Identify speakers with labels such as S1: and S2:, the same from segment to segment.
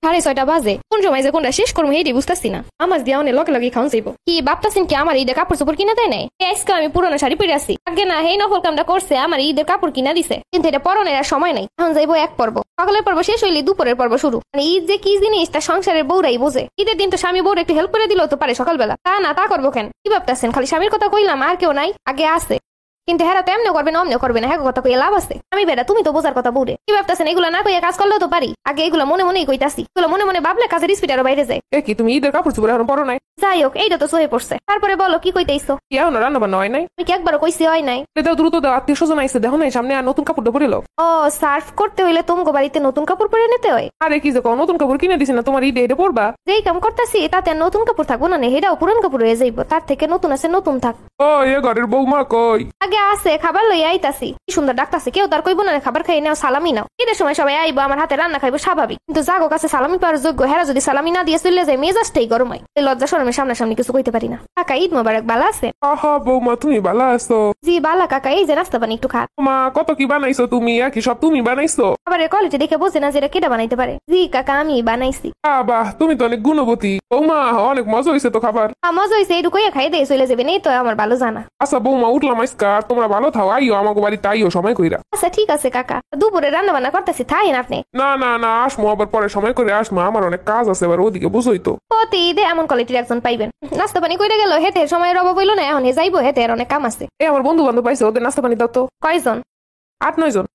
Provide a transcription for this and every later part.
S1: 6:30 বাজে, কোন সময় যে কোনটা শেষ করবো হেঁটে বুঝতেছি না। আমার দিয়ে অনেক লগে লগে খাওয়া যাইব। কি ভাবতাছেন কি আমার ঈদের কাপড় চোপড় কিনা দেয় নাই? আজকে আমি পুরোনো শাড়ি পরে আছি। আগে না হেই নকল কামটা করছে, আমার ঈদের কাপড় কিনা দিছে, কিন্তু এটা পরনের আর সময় নাই। এখন যাইবো এক পর্ব, সকালের পর্ব শেষ হইলে দুপুরের পর্ব শুরু। মানে ঈদ যে কি জিনিস তা সংসারের বউরাই বোঝে। ঈদের দিন তো স্বামী বউর একটু হেল্প করে দিলেও তো পারে সকালবেলা, তা না তা করবো কেন? কি ভাবতাছেন খালি স্বামীর কথা কইলাম আর কেউ নাই? আগে আছে, কিন্তু হেরা তো এমনি করবে না অমনি করবে না, হ্যাঁ কথা কইয়া লাভ আছে? আমি বেড়া তুমি তো বোঝার কথা বউরে। কি ভাবতাছেন এগুলো না কইয়া কাজ করলেও তো পারি? আগে এগুলো মনে মনেই কইতাছি, এগুলো মনে মনে ভাবলে কাজের স্পিড আরো বাইরে যায়।
S2: কি তুমি ঈদের কাপড় চোপড় এখন পরো নাই?
S1: যাই হোক, এইটা তো সহে পড়ছে। তারপরে বলো কি কইতেইছো?
S2: কি এখন রান্না বান্না হয় নাই?
S1: আমি কি একবারও কইছি হয় নাই?
S2: এটা দ্রুত দাও, আত্মীয় স্বজন আইসে, দেখো নাই সামনে আর নতুন কাপড়টা পরে লো।
S1: ও, সার্ভ করতে হইলে তোমাকে বাড়িতে নতুন কাপড় পরে নিতে হয়?
S2: আরে কি যে কও, নতুন কাপড় কিনে দিছি না তোমার ঈদে, এটা পরবা?
S1: যেই কাম করতেছি তাতে আর নতুন কাপড় থাকবো না, হেটাও পুরান কাপড় হয়ে যাইবো। তার থেকে নতুন আছে নতুন থাক।
S2: ও এ ঘরের বৌমা কই?
S1: আগে আছে, খাবার লইয়া আইতাছি। কি সুন্দর ডাকতাছে, কেউ তার কইবো না খাবার খাই নাও, সালামি নাও। ঈদের সময় সবাই আইবো, আমার হাতে রান্না খাইবো, স্বাভাবিক। কিন্তু জাগো কাছে সালামি পাওয়ার যোগ্য, হেরা যদি সালামি না দিয়ে চলে যায় মেজাজটাই গরম হয়। এই লজ্জা শরমের সামনাসামনি কিছু কইতে পারি না। কাকা ঈদ মোবারক, বালা আছে?
S2: আহা বৌমা তুমি বালা আছো?
S1: জি বালা কাকা, এই যে নাস্তা পানি একটু খা।
S2: মা কত কি বানাইছো তুমি? কি সব তুমি বানাইছো?
S1: খাবারের কোয়ালিটি দেখে বোঝে না যে এটা কেটা বানাইতে পারে। জি কাকা, আমি বানাইছি।
S2: বাহ, তুমি তো অনেক গুণবতী বৌমা, অনেক মজা হয়েছে তো খাবার।
S1: মজা হয়েছে, এইটুকু খাই দিয়ে চলে যাবেন, এই তো আমার ভালো জানা।
S2: আচ্ছা বৌমা উঠলাম আজকা, তোমরা ভালো থাও, আইও আমাকে বাড়িতে, আইও সময় কইরা।
S1: আচ্ছা ঠিক আছে কাকা, দুপুরে রান্না বান্না করতেছি, থাকেন আপনি।
S2: না না না, আসমো আবার পরে সময় করে আসমো, আমার অনেক কাজ আছে এবার ওদিকে, বুঝোই তো।
S1: প্রতি ঈদে এমন কোয়ালিটির একজন পাইবেন। নাস্তা পানি কইরা গেল, হেতে সময়ের অভাব হইল না, এখন যাইবো, হেতে অনেক কাম আছে।
S2: আমার বন্ধু বান্ধব পাইছে, ওদের নাস্তা পানি দাও তো।
S1: কয়জন?
S2: 8-9 জন।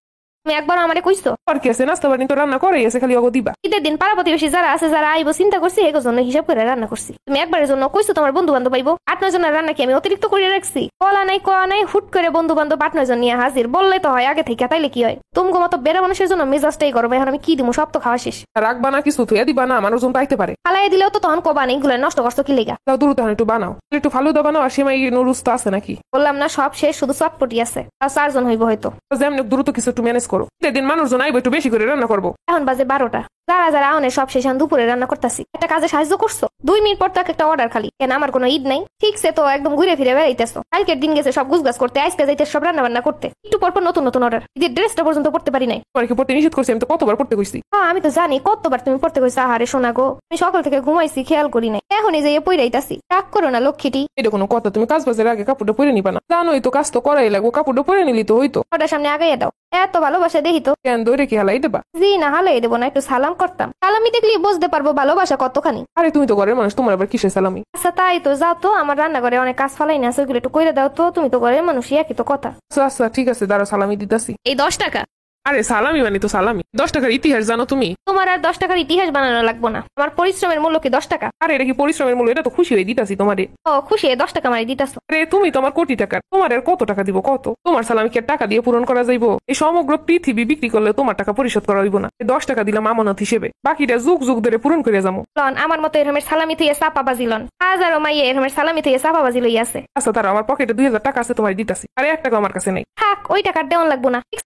S1: তুমি একবার আমারে কইছো?
S2: আর কি আছে, নাস্তা পানি তো রান্না করেই আছে, খালি ওগো দিবা।
S1: ঈদের দিন পাড়া প্রতিবেশী যারা আছে, যারা আইবো চিন্তা করছি, এগো জন্য হিসাব করে রান্না করছি। তুমি একবারের জন্য কইছো তোমার বন্ধু বান্ধব পাইবো? 8-9 জনের রান্না কি আমি অতিরিক্ত করে রাখছি? কলা নাই কোয়া নাই, হুট করে বন্ধু বান্ধব 8-9 জন নিয়ে হাজির, বললে তো হয় আগে থেকে, তাইলে কি হয়? তুমি মতো বেড়া মানুষের জন্য মেজাজটাই গরম। এখন আমি কি দিমু? সব তো খাওয়া শেষ।
S2: রাখবা না কিছু, তুই দিবা না, মানুষজন পাইতে পারে।
S1: হালাই দিলেও তো তখন কবা নেই, এগুলো নষ্ট করছো কি লেগা?
S2: তাও দ্রুত একটু বানাও, একটু ফালুদা বানাও, আর সেমাই নুরুস তো আছে নাকি?
S1: বললাম না সব শেষ, শুধু চটপটি আছে। আর 4 জন হইব হয়তো।
S2: যেমন দ্রুত কিছু একটু ম্যানেজ করো, দিন মানুষজন আইবো, একটু বেশি করে রান্না করবো।
S1: এখন বাজে 12টা। যারা যারা আউনের সব শেষ, দুপুরে রান্না করতেছি। একটা কাজে সাহায্য করছো? 2 মিনিট পর তো একটা অর্ডার খালি। কেন আমার কোনো ঈদ নাই? ঠিকছে তো, একদম ঘুরে ফিরে বেড়াইতেছো। কালকের দিন গেছে সব গুছগাছ করতে, আজকে যাইতে সব রান্না বান্না করতে, একটু পর পর নতুন নতুন অর্ডার। ঈদের ড্রেসটা পর্যন্ত পড়তে পারি নাই।
S2: তোমার কি পড়তে নিষেধ করছি? আমি তো কতবার পড়তে কইছি।
S1: হ্যাঁ আমি তো জানি কতবার তুমি পড়তে কইছো। আহারে শোনা গো, আমি সকাল থেকে ঘুমাইছি, খেয়াল করি নাই, এখনই যাইয়ে পইরাইতাছি। রাগ করো না লক্ষ্মীটি।
S2: এটা কোনো কথা? তুমি কাজ বাজের আগে কাপড়টা পরে নিবা না? জানোই তো কাজ তো করাই লাগবো, কাপড়টা পরে নিলি তো হইতো।
S1: ওটার সামনে আগাইয়া দাও, এত ভালোবাসা দেখি তো।
S2: কেন দৌড়ে কি হালাই দেবা?
S1: জি না, হালাই দেবো না, একটু সালাম করতাম। সালামি দেখলি বুঝতে পারবো ভালোবাসা কতখানি।
S2: আরে তুমি তো ঘরের মানুষ, তোমার আবার কিসের সালামি?
S1: আচ্ছা তাই তো, যাও তো, আমার রান্নাঘরে অনেক কাজ ফালাই না আছে, ওইগুলো একটু কইরা দাও তো। তুমি তো ঘরের মানুষই, একই তো কথা।
S2: আচ্ছা আচ্ছা ঠিক আছে, দাঁড়াও সালামি দিতাছি।
S1: এই 10 টাকা।
S2: আরে সালামি মানে তো সালামি। 10 টাকার ইতিহাস জানো তুমি?
S1: তোমার আর 10 টাকার ইতিহাস বানানো লাগবো না, আমার পরিশ্রমের মূল্য কি 10 টাকা?
S2: আরে এটা কি পরিশ্রমের মূল্য? এটা তো খুশি হয়ে দিতাছি তোমারে।
S1: ও খুশি 10 টাকা মারি দিতাছো?
S2: আরে তুমি তো আমার কোটি টাকার, তোমার আর কত টাকা দিব কত? তোমার সালামি কি আর টাকা দিয়ে পূরণ করা যাইবো? এই সমগ্র পৃথিবী বিক্রি করলে তোমার টাকা পরিশোধ করা হইব না। 10 টাকা দিলাম আমানত হিসেবে, বাকিটা যুগ যুগ ধরে পূরণ করে যাবো।
S1: লন আমার মতো এরমের সালামি থেকে চাপা বাজিলন, হাজারো মাইয়ে এরমের সালামি থেকে চাপা বাজি লই আছে।
S2: আচ্ছা তারা, আমার পকেটে 2000 টাকা আছে, তোমার দিতাছি। আরে 1 টাকা আমার কাছে নেই।
S1: থাক, ওই টাকার দেওয়ান লাগবো না।